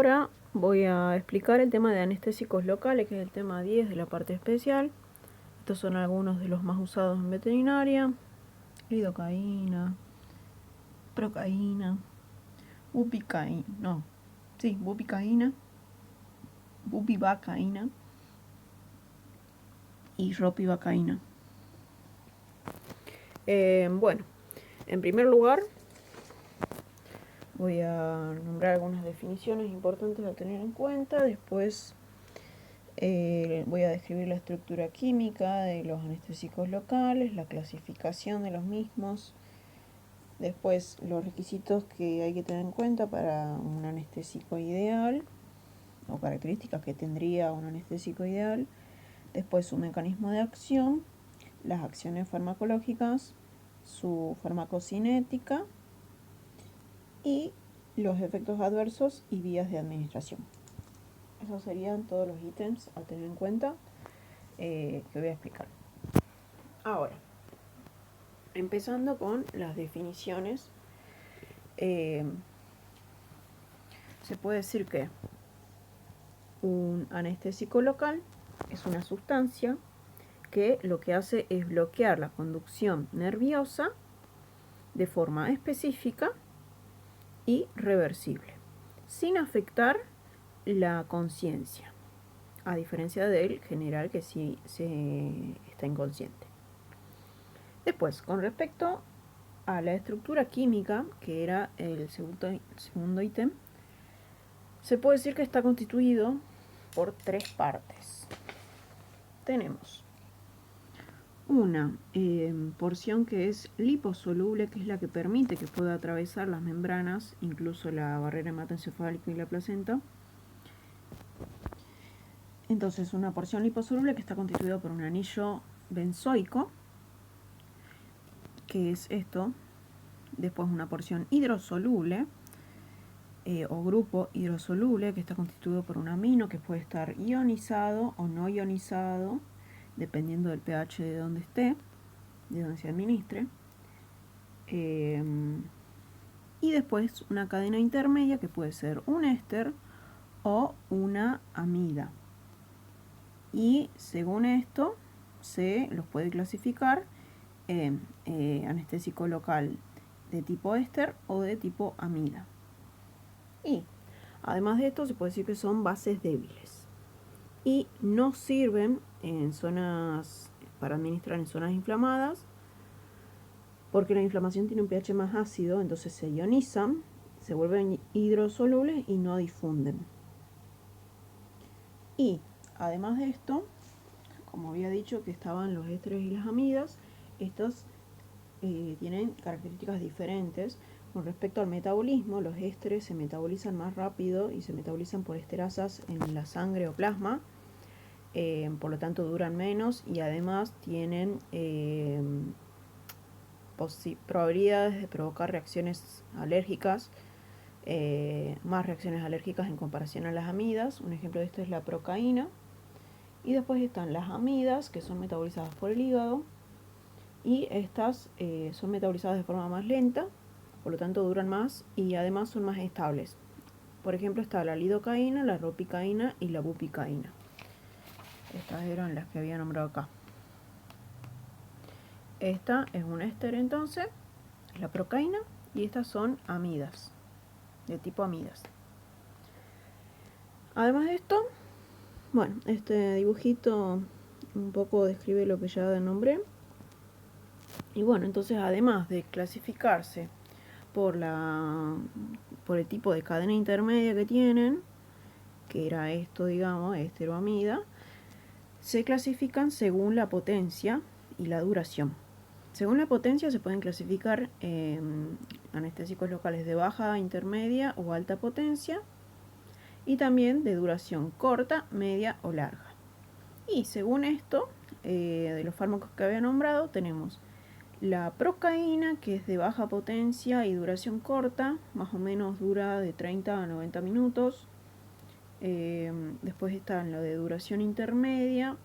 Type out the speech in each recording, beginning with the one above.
Ahora voy a explicar el tema de anestésicos locales, que es el tema 10 de la parte especial. Estos son algunos de los más usados en veterinaria: lidocaína, procaína, bupicaína, bupivacaína y ropivacaína. Bueno, en primer lugar voy a nombrar algunas definiciones importantes a tener en cuenta. Después voy a describir la estructura química de los anestésicos locales, la clasificación de los mismos. Después, los requisitos que hay que tener en cuenta para un anestésico ideal, o características que tendría un anestésico ideal. Después, su mecanismo de acción, las acciones farmacológicas, su farmacocinética y los efectos adversos y vías de administración. Esos serían todos los ítems a tener en cuenta que voy a explicar. Ahora, empezando con las definiciones, se puede decir que un anestésico local es una sustancia que lo que hace es bloquear la conducción nerviosa de forma específica y reversible, sin afectar la conciencia, a diferencia del general, que sí está inconsciente. Después, con respecto a la estructura química, que era el segundo ítem, se puede decir que está constituido por tres partes. Tenemos una porción que es liposoluble, que es la que permite que pueda atravesar las membranas, incluso la barrera hematoencefálica y la placenta. Entonces, una porción liposoluble que está constituida por un anillo benzoico, que es esto. Después, una porción hidrosoluble o grupo hidrosoluble, que está constituido por un amino que puede estar ionizado o no ionizado, dependiendo del pH de donde esté, de donde se administre. Y después una cadena intermedia, que puede ser un éster o una amida. Y según esto, se los puede clasificar en anestésico local de tipo éster o de tipo amida. Y además de esto, se puede decir que son bases débiles y no sirven para administrar en zonas inflamadas, porque la inflamación tiene un pH más ácido, entonces se ionizan, se vuelven hidrosolubles y no difunden. Y además de esto, como había dicho que estaban los ésteres y las amidas, estos tienen características diferentes. Con respecto al metabolismo, los ésteres se metabolizan más rápido y se metabolizan por esterasas en la sangre o plasma, por lo tanto duran menos y además tienen probabilidades de provocar reacciones alérgicas, más reacciones alérgicas en comparación a las amidas. Un ejemplo de esto es la procaína. Y después están las amidas, que son metabolizadas por el hígado, y estas son metabolizadas de forma más lenta, por lo tanto duran más y además son más estables. Por ejemplo, está la lidocaína, la ropicaína y la bupicaína. Estas eran las que había nombrado acá. Esta es un éster, entonces, la procaína, y estas son amidas, de tipo amidas. Además de esto, bueno, este dibujito un poco describe lo que ya nombré. Y bueno, entonces, además de clasificarse por el tipo de cadena intermedia que tienen, que era esto, digamos, esteroamida, se clasifican según la potencia y la duración. Según la potencia se pueden clasificar anestésicos locales de baja, intermedia o alta potencia, y también de duración corta, media o larga. Y según esto, de los fármacos que había nombrado, tenemos la procaína, que es de baja potencia y duración corta, más o menos dura de 30 a 90 minutos. Después está lo de duración intermedia,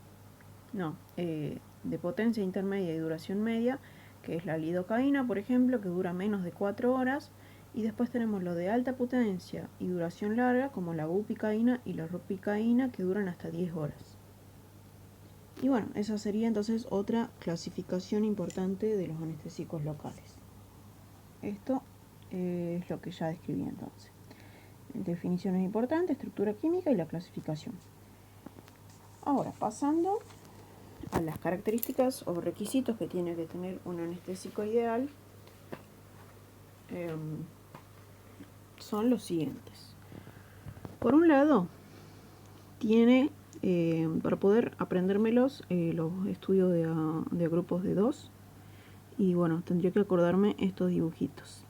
de potencia intermedia y duración media, que es la lidocaína, por ejemplo, que dura menos de 4 horas Y después tenemos lo de alta potencia y duración larga, como la bupicaína y la ropicaína, que duran hasta 10 horas. Y bueno, esa sería entonces otra clasificación importante de los anestésicos locales. Esto es lo que ya describí entonces. Definiciones importantes, estructura química y la clasificación. Ahora, pasando a las características o requisitos que tiene que tener un anestésico ideal, son los siguientes. Por un lado, tiene, para poder aprendérmelos, los estudios de grupos de 2, y bueno, tendría que acordarme estos dibujitos.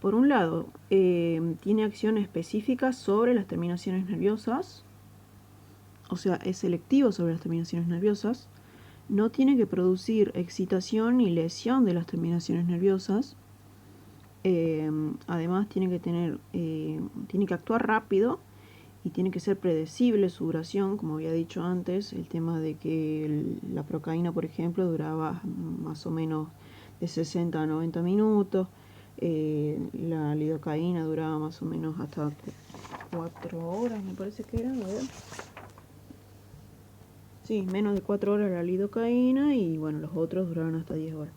Por un lado, tiene acción específica sobre las terminaciones nerviosas, o sea, es selectivo sobre las terminaciones nerviosas. No tiene que producir excitación ni lesión de las terminaciones nerviosas. Además, tiene que actuar rápido y tiene que ser predecible su duración, como había dicho antes, el tema de que la procaína, por ejemplo, duraba más o menos de 60 a 90 minutos. La lidocaína duraba más o menos hasta 4 horas, me parece que era, a ver. Sí, menos de 4 horas la lidocaína y bueno, los otros duraron hasta 10 horas.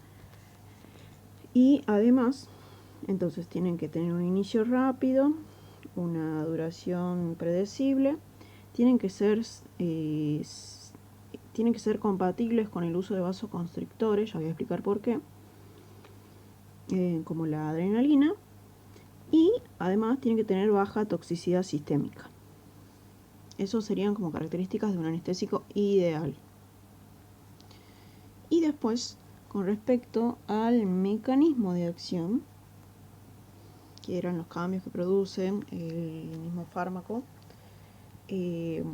Y además, entonces tienen que tener un inicio rápido, una duración predecible, tienen que ser compatibles con el uso de vasoconstrictores, ya voy a explicar por qué, como la adrenalina, y además tienen que tener baja toxicidad sistémica. Esos serían como características de un anestésico ideal. Y después, con respecto al mecanismo de acción, que eran los cambios que produce el mismo fármaco, el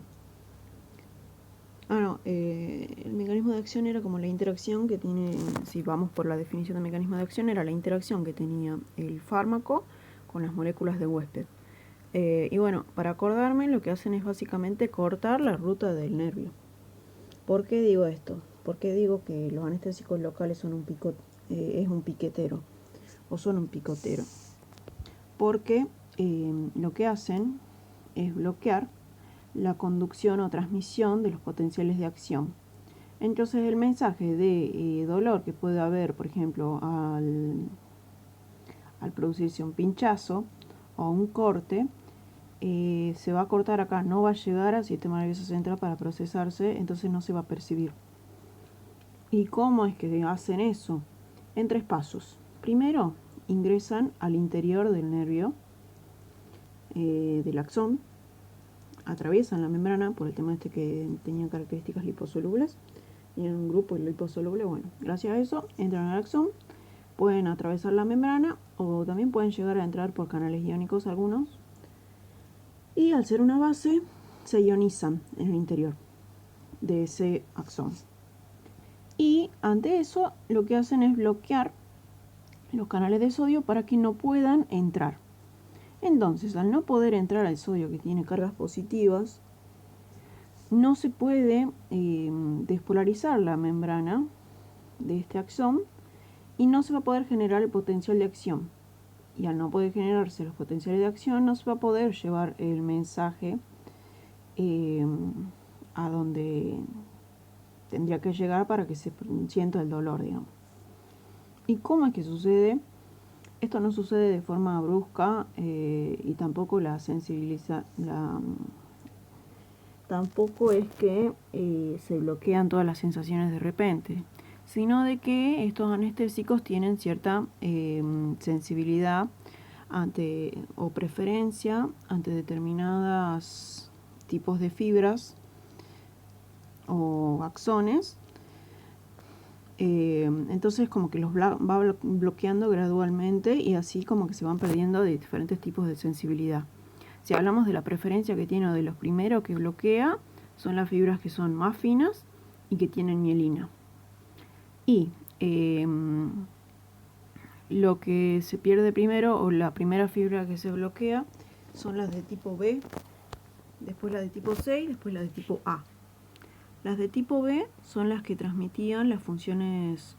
mecanismo de acción era como la interacción que tiene, si vamos por la definición de mecanismo de acción, era la interacción que tenía el fármaco con las moléculas de huésped. Y bueno, para acordarme, lo que hacen es básicamente cortar la ruta del nervio. ¿Por qué digo esto? ¿Por qué digo que los anestésicos locales son es un piquetero o son un picotero? Porque lo que hacen es bloquear la conducción o transmisión de los potenciales de acción. Entonces el mensaje de dolor que puede haber, por ejemplo, al producirse un pinchazo o un corte, se va a cortar acá, no va a llegar al sistema nervioso central para procesarse, entonces no se va a percibir. ¿Y cómo es que hacen eso? En 3 pasos. Primero, ingresan al interior del nervio, del axón, atraviesan la membrana por el tema este que tenían características liposolubles, y en un grupo liposoluble, bueno, gracias a eso entran al axón, pueden atravesar la membrana o también pueden llegar a entrar por canales iónicos algunos, y al ser una base se ionizan en el interior de ese axón. Y ante eso lo que hacen es bloquear los canales de sodio para que no puedan entrar. Entonces, al no poder entrar al sodio que tiene cargas positivas, no se puede despolarizar la membrana de este axón y no se va a poder generar el potencial de acción. Y al no poder generarse los potenciales de acción, no se va a poder llevar el mensaje a donde tendría que llegar para que se sienta el dolor, digamos. ¿Y cómo es que sucede? Esto no sucede de forma brusca y tampoco tampoco es que se bloquean todas las sensaciones de repente, sino de que estos anestésicos tienen cierta sensibilidad o preferencia ante determinados tipos de fibras o axones. Entonces como que los va bloqueando gradualmente y así como que se van perdiendo de diferentes tipos de sensibilidad. Si hablamos de la preferencia que tiene o de los primeros que bloquea, son las fibras que son más finas y que tienen mielina. Y lo que se pierde primero, o la primera fibra que se bloquea, son las de tipo B, después la de tipo C y después la de tipo A. Las de tipo B son las que transmitían las funciones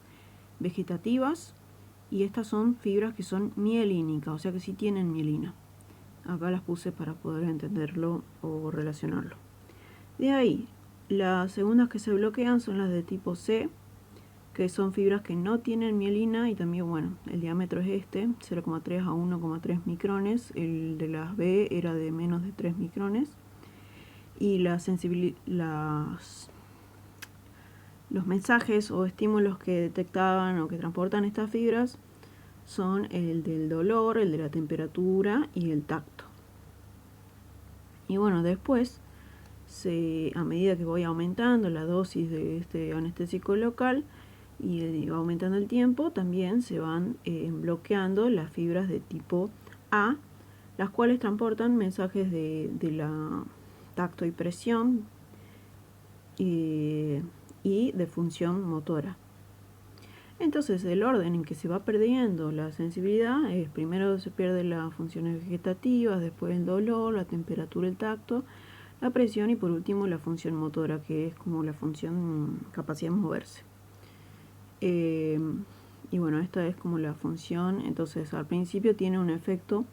vegetativas y estas son fibras que son mielínicas, o sea que sí tienen mielina. Acá las puse para poder entenderlo o relacionarlo. De ahí, las segundas que se bloquean son las de tipo C, que son fibras que no tienen mielina, y también, bueno, el diámetro es este, 0,3 a 1,3 micrones. El de las B era de menos de 3 micrones. Y los mensajes o estímulos que detectaban o que transportan estas fibras son el del dolor, el de la temperatura y el tacto. Y bueno, después, a medida que voy aumentando la dosis de este anestésico local y va aumentando el tiempo, también se van bloqueando las fibras de tipo A, las cuales transportan mensajes de la tacto y presión y de función motora. Entonces, el orden en que se va perdiendo la sensibilidad es: primero se pierden las funciones vegetativas, después el dolor, la temperatura, el tacto, la presión y por último la función motora, que es como la función capacidad de moverse. Y bueno, esta es como la función. Entonces, al principio tiene un efecto,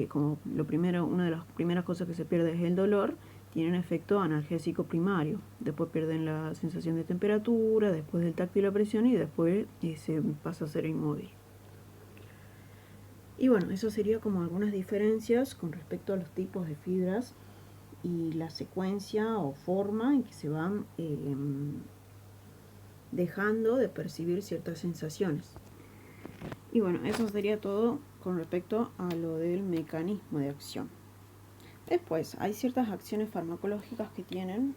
como una de las primeras cosas que se pierde es el dolor. Tiene un efecto analgésico primario. Después pierden la sensación de temperatura, después del tacto y la presión, y después se pasa a ser inmóvil. Y bueno, eso sería como algunas diferencias con respecto a los tipos de fibras y la secuencia o forma en que se van dejando de percibir ciertas sensaciones. Y bueno, eso sería todo con respecto a lo del mecanismo de acción. Después, hay ciertas acciones farmacológicas que tienen,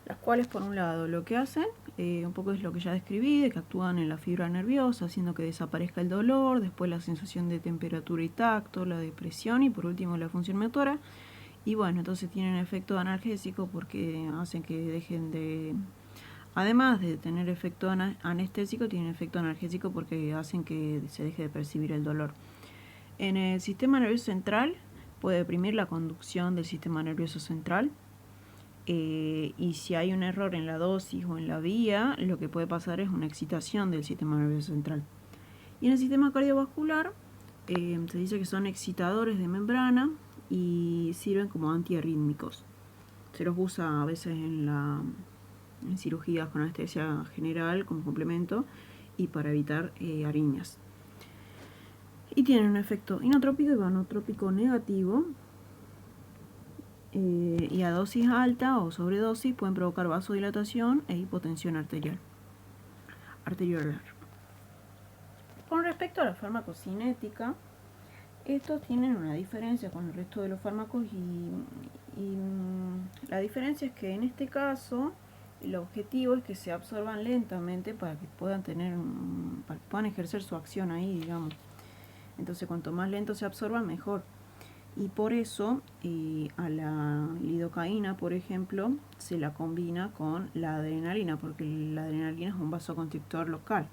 las cuales por un lado lo que hacen, un poco es lo que ya describí, de que actúan en la fibra nerviosa, haciendo que desaparezca el dolor, después la sensación de temperatura y tacto, la depresión y por último la función motora. Y bueno, entonces tienen efecto analgésico porque hacen que dejen de... Además de tener efecto anestésico, tienen efecto analgésico porque hacen que se deje de percibir el dolor. En el sistema nervioso central puede deprimir la conducción del sistema nervioso central, y si hay un error en la dosis o en la vía, lo que puede pasar es una excitación del sistema nervioso central. Y en el sistema cardiovascular se dice que son excitadores de membrana y sirven como antiarrítmicos. Se los usa a veces en cirugías con anestesia general como complemento y para evitar arritmias. Y tienen un efecto inotrópico y gonotrópico negativo, y a dosis alta o sobredosis pueden provocar vasodilatación e hipotensión arterial. Con respecto a la farmacocinética, estos tienen una diferencia con el resto de los fármacos y la diferencia es que en este caso el objetivo es que se absorban lentamente para que puedan ejercer su acción ahí, digamos. Entonces, cuanto más lento se absorban, mejor. Y por eso a la lidocaína, por ejemplo, se la combina con la adrenalina, porque la adrenalina es un vasoconstrictor local.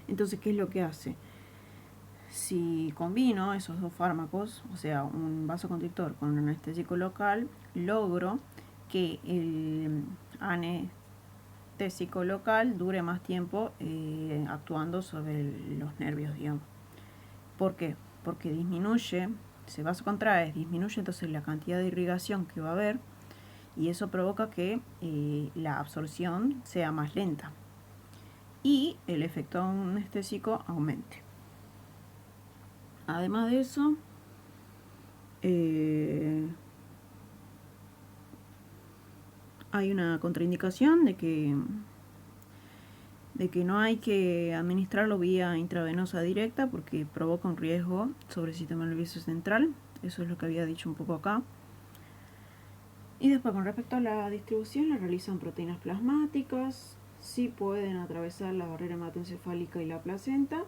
Entonces, ¿qué es lo que hace? Si combino esos dos fármacos, o sea, un vasoconstrictor con un anestésico local, logro que el anestésico local dure más tiempo actuando sobre los nervios, digamos. ¿Por qué? Porque disminuye, se vasocontrae, disminuye entonces la cantidad de irrigación que va a haber, y eso provoca que la absorción sea más lenta y el efecto anestésico aumente. Además de eso, hay una contraindicación de que no hay que administrarlo vía intravenosa directa porque provoca un riesgo sobre el sistema nervioso central. Eso es lo que había dicho un poco acá. Y después, con respecto a la distribución, la realizan proteínas plasmáticas, sí pueden atravesar la barrera hematoencefálica y la placenta,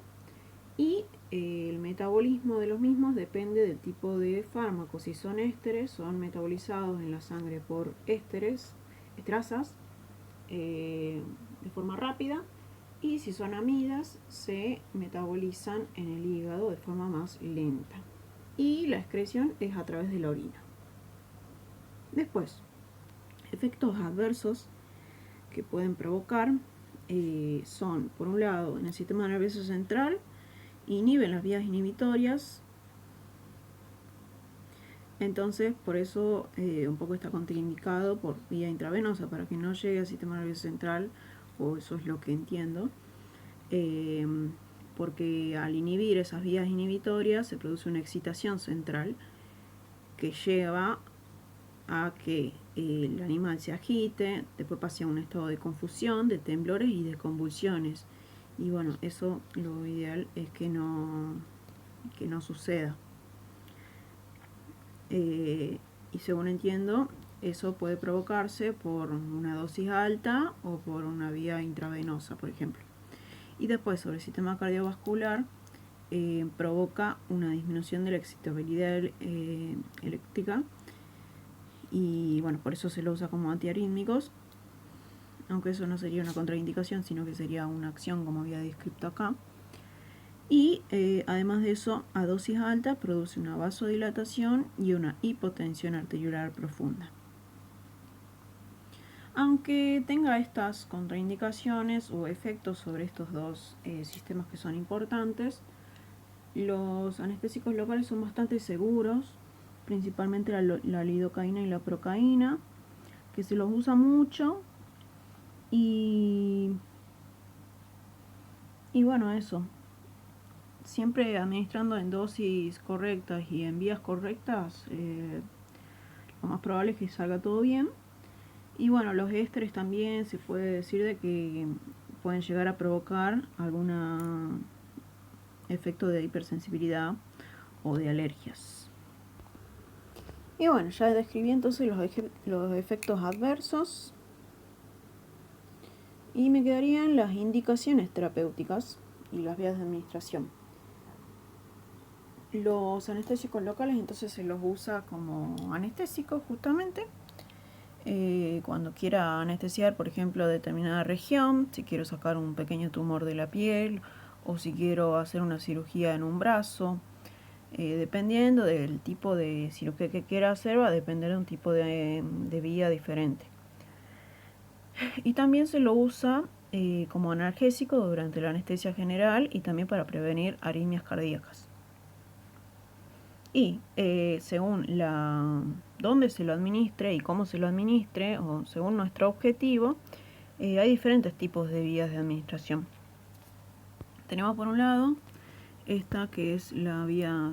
y el metabolismo de los mismos depende del tipo de fármaco. Si son ésteres, son metabolizados en la sangre por estrasas de forma rápida, y si son amidas, se metabolizan en el hígado de forma más lenta. Y la excreción es a través de la orina. Después, efectos adversos que pueden provocar son, por un lado, en el sistema nervioso central, inhiben las vías inhibitorias. Entonces, por eso un poco está contraindicado por vía intravenosa, para que no llegue al sistema nervioso central, o eso es lo que entiendo, porque al inhibir esas vías inhibitorias se produce una excitación central que lleva a que el animal se agite, después pase a un estado de confusión, de temblores y de convulsiones. Y bueno, eso lo ideal es que no suceda. Y según entiendo, eso puede provocarse por una dosis alta o por una vía intravenosa, por ejemplo. Y después, sobre el sistema cardiovascular, provoca una disminución de la excitabilidad eléctrica, y bueno, por eso se lo usa como antiarrítmicos, aunque eso no sería una contraindicación, sino que sería una acción, como había descrito acá. Y además de eso, a dosis alta produce una vasodilatación y una hipotensión arterial profunda. Aunque tenga estas contraindicaciones o efectos sobre estos dos sistemas que son importantes, los anestésicos locales son bastante seguros, principalmente la lidocaína y la procaína, que se los usa mucho. Y bueno, eso. Siempre administrando en dosis correctas y en vías correctas, lo más probable es que salga todo bien. Y bueno, los ésteres también se puede decir de que pueden llegar a provocar algún efecto de hipersensibilidad o de alergias. Y bueno, ya describí entonces los efectos adversos. Y me quedarían las indicaciones terapéuticas y las vías de administración. Los anestésicos locales entonces se los usa como anestésicos justamente. Cuando quiera anestesiar, por ejemplo, determinada región, si quiero sacar un pequeño tumor de la piel o si quiero hacer una cirugía en un brazo, dependiendo del tipo de cirugía que quiera hacer, va a depender de un tipo de vía diferente. Y también se lo usa como analgésico durante la anestesia general y también para prevenir arritmias cardíacas. Y según dónde se lo administre y cómo se lo administre, o según nuestro objetivo, hay diferentes tipos de vías de administración. Tenemos por un lado esta que es la vía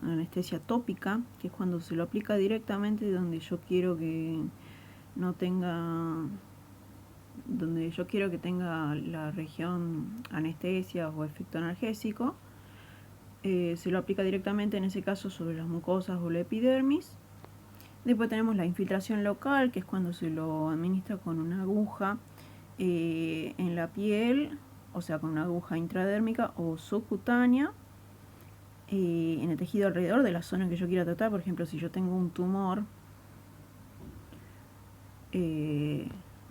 anestesia tópica, que es cuando se lo aplica directamente donde yo quiero que no tenga, donde yo quiero que tenga la región anestesia o efecto analgésico. Se lo aplica directamente, en ese caso, sobre las mucosas o la epidermis. Después tenemos la infiltración local, que es cuando se lo administra con una aguja en la piel, o sea, con una aguja intradérmica o subcutánea, en el tejido alrededor de la zona que yo quiera tratar. Por ejemplo, si yo tengo un tumor,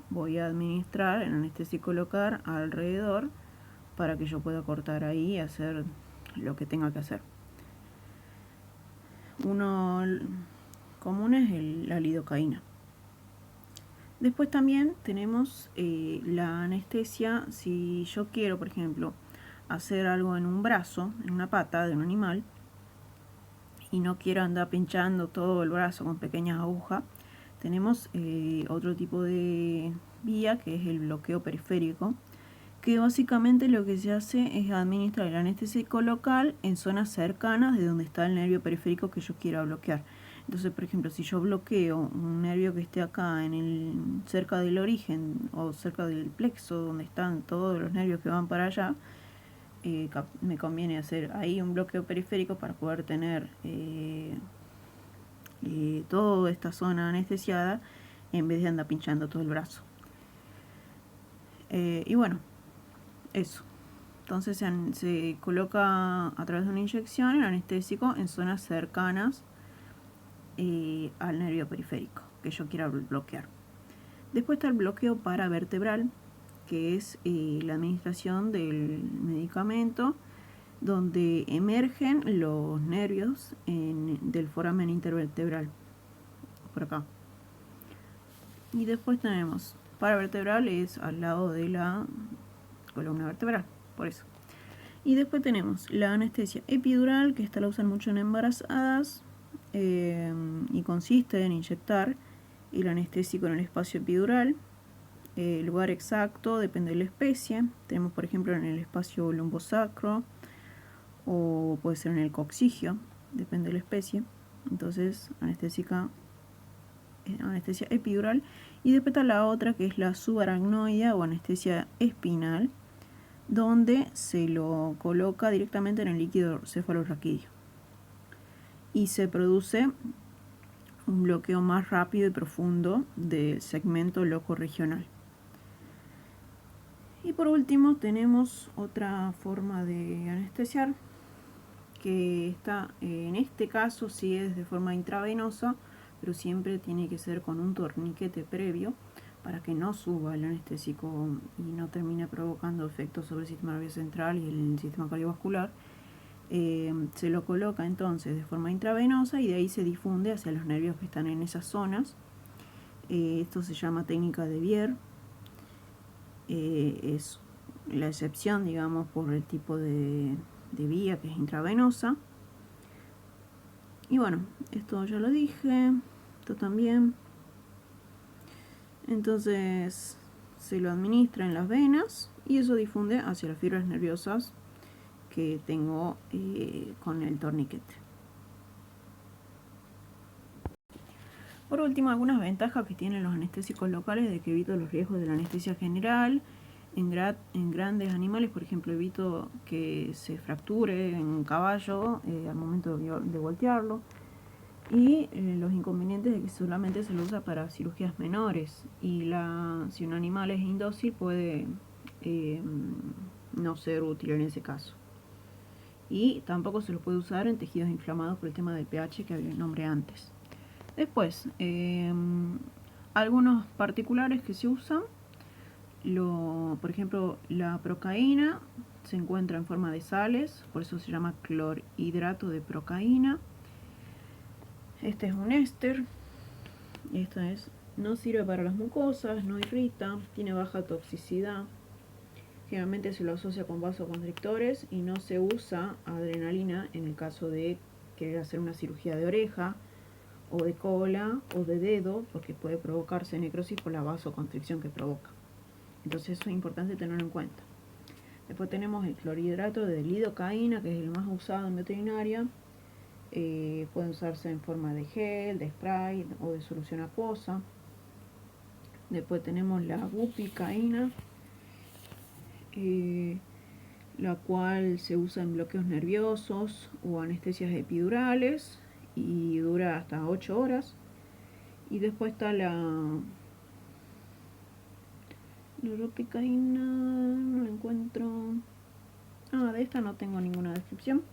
voy a administrar el anestésico local alrededor para que yo pueda cortar ahí y hacer lo que tenga que hacer. Uno común es la lidocaína. Después también tenemos la anestesia. Si yo quiero, por ejemplo, hacer algo en un brazo, en una pata de un animal, y no quiero andar pinchando todo el brazo con pequeñas agujas, tenemos otro tipo de vía, que es el bloqueo periférico, que básicamente lo que se hace es administrar el anestésico local en zonas cercanas de donde está el nervio periférico que yo quiera bloquear. Entonces, por ejemplo, si yo bloqueo un nervio que esté acá cerca del origen o cerca del plexo, donde están todos los nervios que van para allá, me conviene hacer ahí un bloqueo periférico para poder tener toda esta zona anestesiada en vez de andar pinchando todo el brazo. Y bueno, eso. Entonces se coloca a través de una inyección el anestésico en zonas cercanas al nervio periférico que yo quiera bloquear. Después está el bloqueo paravertebral, que es la administración del medicamento donde emergen los nervios del foramen intervertebral, por acá. Y después tenemos paravertebral, es al lado de la columna vertebral, por eso. Y después tenemos la anestesia epidural, que esta la usan mucho en embarazadas, y consiste en inyectar el anestésico en el espacio epidural. El lugar exacto depende de la especie. Tenemos, por ejemplo, en el espacio lumbosacro, o puede ser en el coccigio, depende de la especie. Entonces, anestesia epidural. Y después está la otra, que es la subaracnoidea o anestesia espinal, donde se lo coloca directamente en el líquido cefalorraquídeo y se produce un bloqueo más rápido y profundo del segmento locorregional. Y por último tenemos otra forma de anestesiar, que está, en este caso sí es de forma intravenosa, pero siempre tiene que ser con un torniquete previo para que no suba el anestésico y no termine provocando efectos sobre el sistema nervioso central y el sistema cardiovascular. Se lo coloca entonces de forma intravenosa y de ahí se difunde hacia los nervios que están en esas zonas. Esto se llama técnica de Bier. Es la excepción, digamos, por el tipo de vía, que es intravenosa. Y bueno, esto ya lo dije, esto también. Entonces se lo administra en las venas y eso difunde hacia las fibras nerviosas que tengo con el torniquete. Por último, algunas ventajas que tienen los anestésicos locales, de que evito los riesgos de la anestesia general. En grandes animales, por ejemplo, evito que se fracture en un caballo al momento de voltearlo. Y los inconvenientes de que solamente se lo usa para cirugías menores. Y si un animal es indócil, puede no ser útil en ese caso. Y tampoco se lo puede usar en tejidos inflamados por el tema del pH que había nombré antes. Después, algunos particulares que se usan, por ejemplo, la procaína se encuentra en forma de sales, por eso se llama clorhidrato de procaína. Este es un éster. No sirve para las mucosas, no irrita, tiene baja toxicidad. Generalmente se lo asocia con vasoconstrictores y no se usa adrenalina en el caso de querer hacer una cirugía de oreja o de cola o de dedo, porque puede provocarse necrosis por la vasoconstricción que provoca. Entonces eso es importante tenerlo en cuenta. Después tenemos el clorhidrato de lidocaína, que es el más usado en veterinaria. Puede usarse en forma de gel, de spray o de solución acuosa. Después tenemos la bupicaína, la cual se usa en bloqueos nerviosos o anestesias epidurales y dura hasta 8 horas. Y después está la bupicaína, no la encuentro. De esta no tengo ninguna descripción.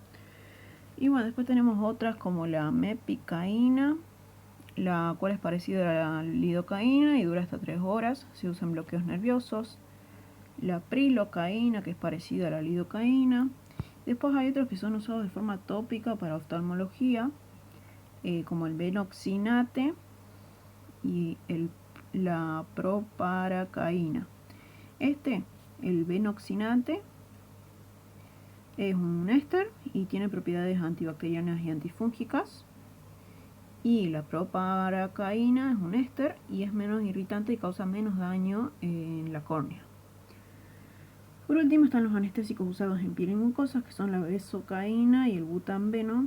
Y bueno, después tenemos otras como la mepicaína, la cual es parecida a la lidocaína y dura hasta 3 horas. Se usa en bloqueos nerviosos. La prilocaína, que es parecida a la lidocaína. Después hay otros que son usados de forma tópica para oftalmología, como el venoxinate y la proparacaína. El venoxinate, es un éster y tiene propiedades antibacterianas y antifúngicas. Y la proparacaína es un éster y es menos irritante y causa menos daño en la córnea. Por último están los anestésicos usados en piel y mucosas, que son la besocaína y el butanveno,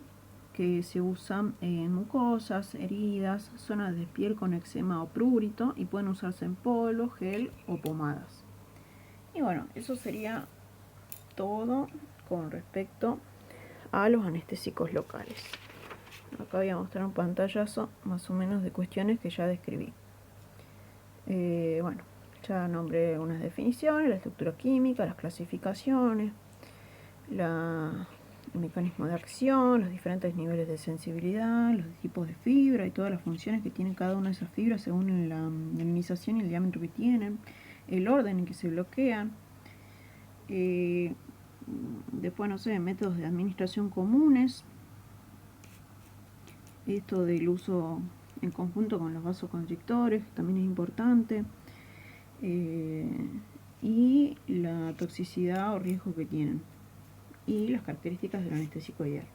que se usan en mucosas, heridas, zonas de piel con eczema o prurito, y pueden usarse en polvo, gel o pomadas. Y bueno, eso sería todo con respecto a los anestésicos locales. Acá voy a mostrar un pantallazo más o menos de cuestiones que ya describí. Bueno, ya nombré unas definiciones, la estructura química, las clasificaciones, el mecanismo de acción, los diferentes niveles de sensibilidad, los tipos de fibra y todas las funciones que tienen cada una de esas fibras según la mineralización y el diámetro que tienen, el orden en que se bloquean. Después, no sé, métodos de administración comunes. Esto del uso en conjunto con los vasoconstrictores, que también es importante. y la toxicidad o riesgo que tienen y las características del anestésico ideal.